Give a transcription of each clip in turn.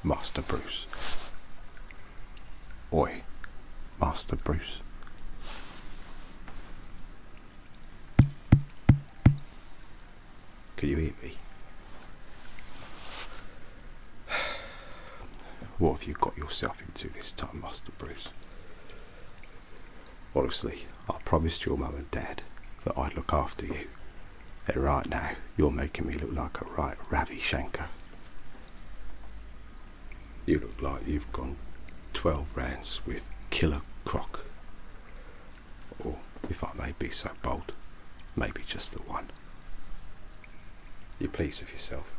Master Bruce. Oi, Master Bruce. Can you hear me? What have you got yourself into this time, Master Bruce? Honestly, I promised your mum and dad that I'd look after you. And right now, you're making me look like a right Ravi Shankar. You look like you've gone 12 rounds with Killer Croc. Or, if I may be so bold, maybe just the one. You pleased with yourself?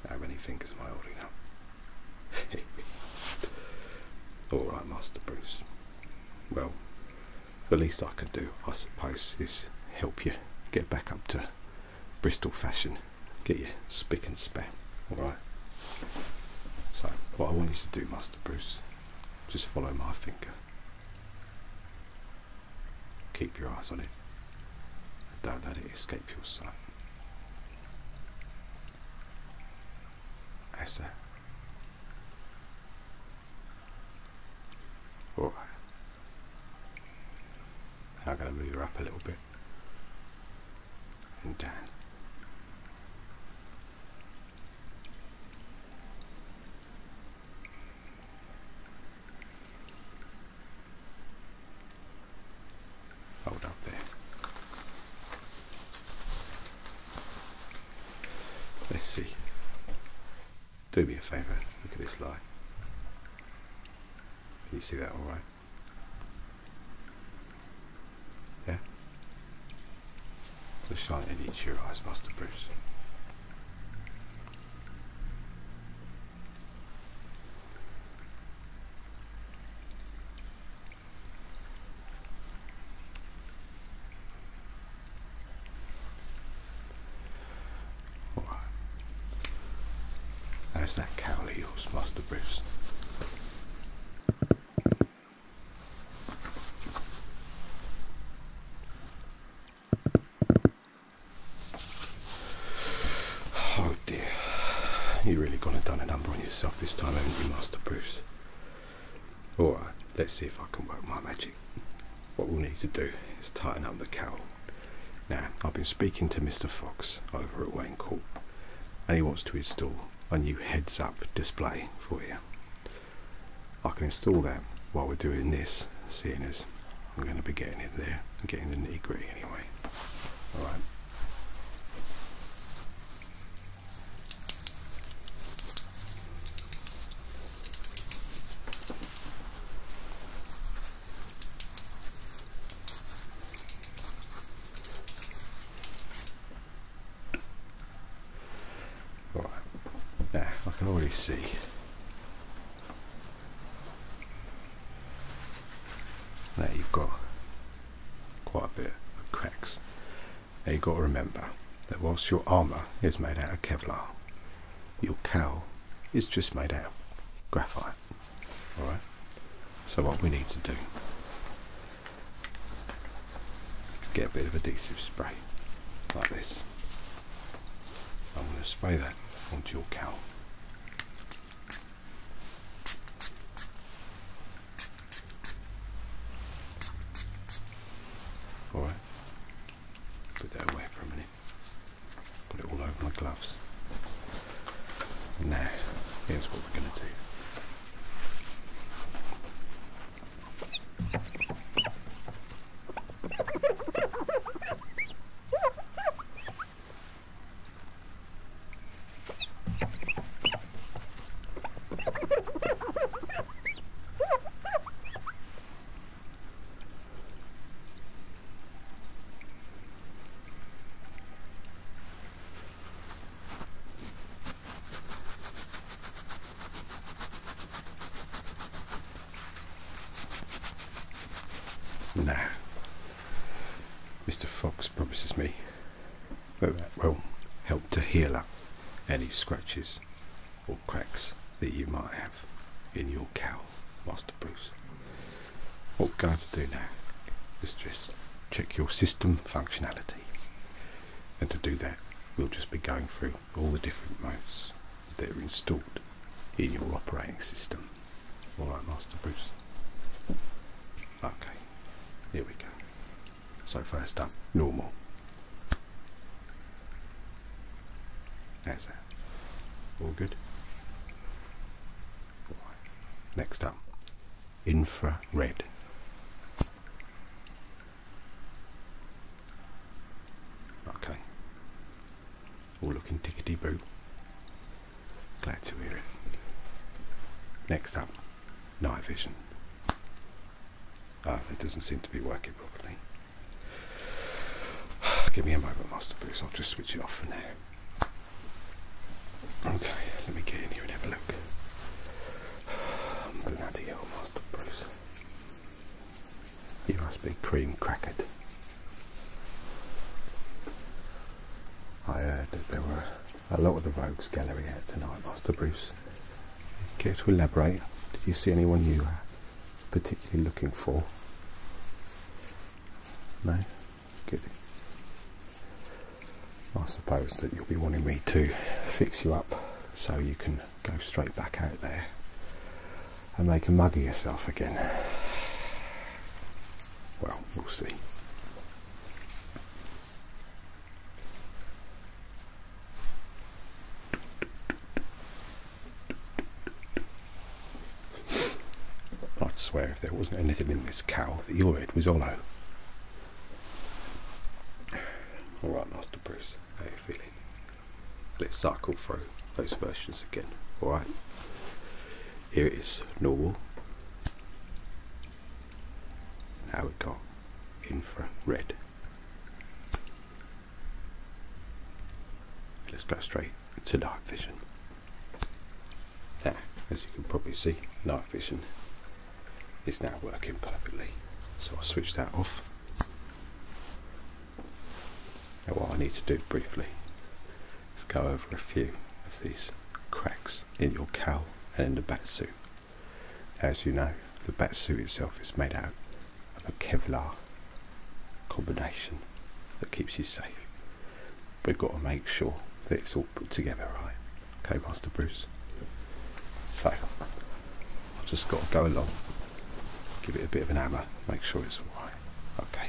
How many fingers am I holding up? Alright, Master Bruce. Well, the least I can do, I suppose, is help you get back up to Bristol fashion. Get you spick and span. Alright? So, what I want you to do, Master Bruce, just follow my finger. Keep your eyes on it. Don't let it escape your sight. How's that? Alright. Now I'm going to move her up a little bit. And down. Hold up there. Let's see. Do me a favour, look at this line. Can you see that alright? Yeah? Just shine it into your eyes, Master Bruce. How's that cowl of yours, Master Bruce? Oh dear. You really gone and done a number on yourself this time, haven't you, Master Bruce? Alright, let's see if I can work my magic. What we'll need to do is tighten up the cowl. Now, I've been speaking to Mr. Fox over at Wayne Court, and he wants to install a new heads-up display for you. I can install that while we're doing this, seeing as I'm going to be getting in there and getting the nitty-gritty anyway. Alright. Now, I can already see that you've got quite a bit of cracks. Now you've got to remember that whilst your armour is made out of Kevlar, your cowl is just made out of graphite. Alright? So what we need to do is get a bit of adhesive spray, like this. I'm going to spray that onto your cowl. Alright, put that away for a minute. Put it all over my gloves. Now, here's what we're going to do. Now, Mr. Fox promises me that that will help to heal up any scratches or cracks that you might have in your cowl, Master Bruce. What we're going to do now is just check your system functionality, and to do that we'll just be going through all the different modes that are installed in your operating system. Alright, Master Bruce. Okay, here we go. So first up, normal. How's that? All good? Alright. Next up, infrared. Okay. All looking tickety-boo. Glad to hear it. Next up, night vision. That doesn't seem to be working properly. Give me a moment, Master Bruce. I'll just switch it off for now. Okay, let me get in here and have a look. Bloody hell, Master Bruce. You must be cream crackered. I heard that there were a lot of the Rogues Gallery out tonight, Master Bruce. Care to elaborate? Did you see anyone you were particularly looking for? No? Good. I suppose that you'll be wanting me to fix you up so you can go straight back out there and make a mug of yourself again. Well, we'll see. I'd swear if there wasn't anything in this cowl that your head was hollow. Alright, Master Bruce, how are you feeling? Let's cycle through those versions again. Alright, here it is, normal. Now we've got infrared. Let's go straight to night vision. Now, as you can probably see, night vision is now working perfectly. So I'll switch that off. Now what I need to do briefly is go over a few of these cracks in your cowl and in the batsuit. As you know, the batsuit itself is made out of a Kevlar combination that keeps you safe. We've got to make sure that it's all put together right. Okay, Master Bruce? So, I've just got to go along, give it a bit of an hammer, make sure it's all right. Okay.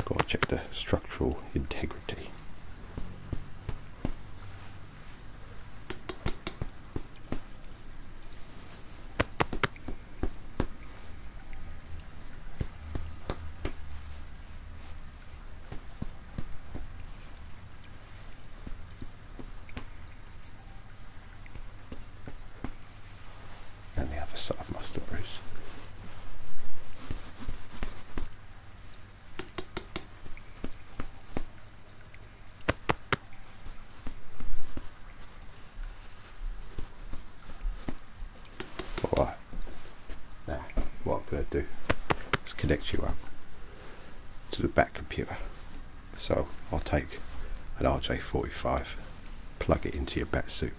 Got to check the structural integrity. And the other side, Master Bruce. Alright, now what I'm going to do is connect you up to the back computer. So I'll take an RJ45, plug it into your batsuit,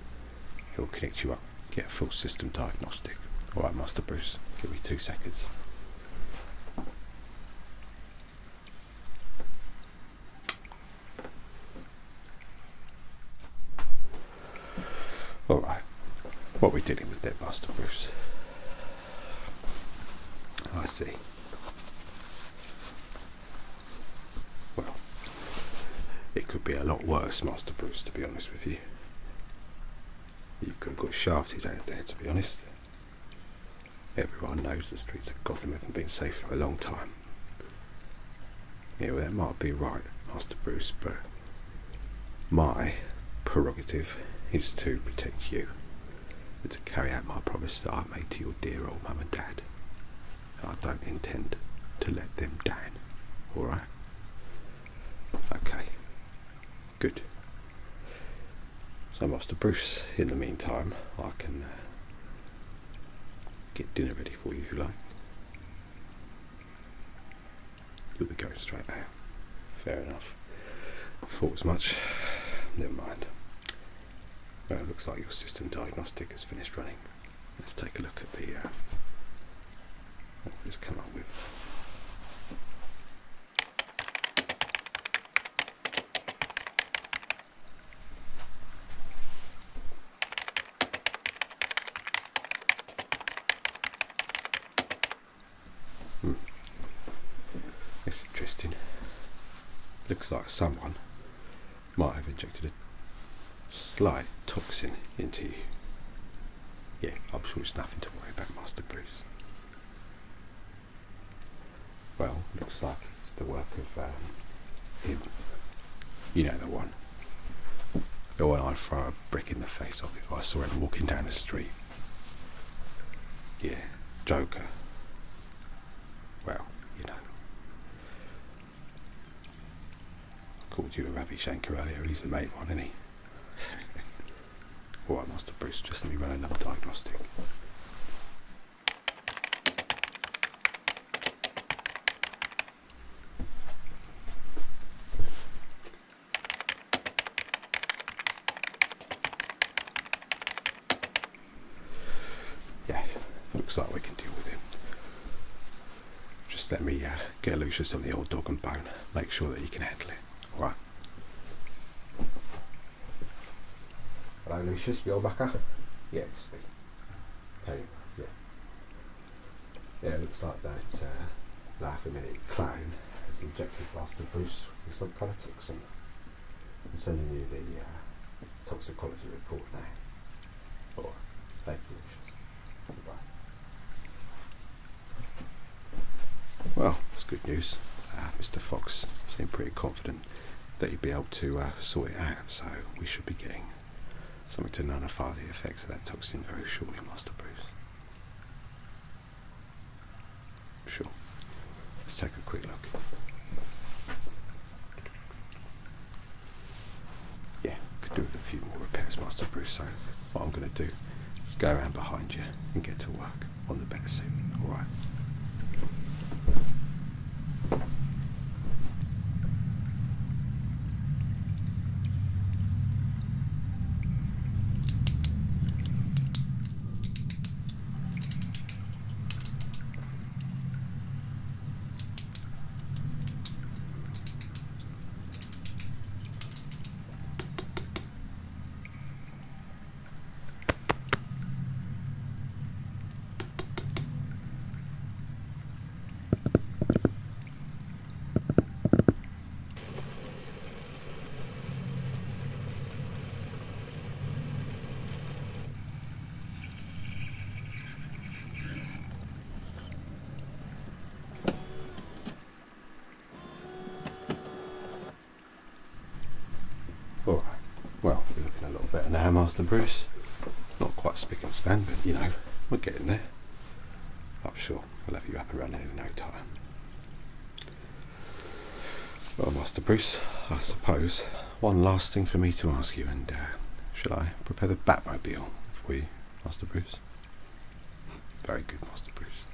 it will connect you up, get a full system diagnostic. Alright, Master Bruce, give me 2 seconds. Alright, what are we dealing with there, Master Bruce? I see. Well, it could be a lot worse, Master Bruce, to be honest with you. You could have got shafted out there, to be honest. Everyone knows the streets of Gotham haven't been safe for a long time. Yeah, well, that might be right, Master Bruce, but my prerogative is to protect you and to carry out my promise that I made to your dear old mum and dad. I don't intend to let them down. Alright? Okay. Good. So, Master Bruce, in the meantime, I can get dinner ready for you if you like. You'll be going straight out. Fair enough. I thought as much. Never mind. Well, it looks like your system diagnostic has finished running. Let's take a look at the what it's come up with. interesting. Looks like someone might have injected a slight toxin into you. Yeah, I'm sure it's nothing to worry about, Master Bruce. Well, looks like it's the work of him. You know, the one. The one I'd throw a brick in the face of if I saw him walking down the street. Yeah, Joker. Well, you know. I called you a Ravi Shankar earlier, he's the main one, isn't he? Alright, Master Bruce, just let me run another diagnostic. Yeah, looks like we can deal with him. Just let me get Lucius on the old dog and bone, make sure that he can handle it. Alright. Hello Lucius, the old mucker? Yeah, it's me. Hey, yeah. Yeah, it looks like that laugh-a-minute clown has injected Master Bruce with some kind of toxin. I'm sending you the toxicology report now. Alright, thank you Lucius. Goodbye. Well, that's good news. Mr. Fox seemed pretty confident that he'd be able to sort it out, so we should be getting something to nullify the effects of that toxin very shortly, Master Bruce. Sure. Let's take a quick look. Yeah, could do with a few more repairs, Master Bruce, so what I'm going to do is go around behind you and get to work on the batsuit. Alright. Alright, well, we're looking a little better now, Master Bruce. Not quite spick and span, but you know, we're getting there. I'm sure we'll have you up and running in no time. Well, Master Bruce, I suppose one last thing for me to ask you, and shall I prepare the Batmobile for you, Master Bruce? Very good, Master Bruce.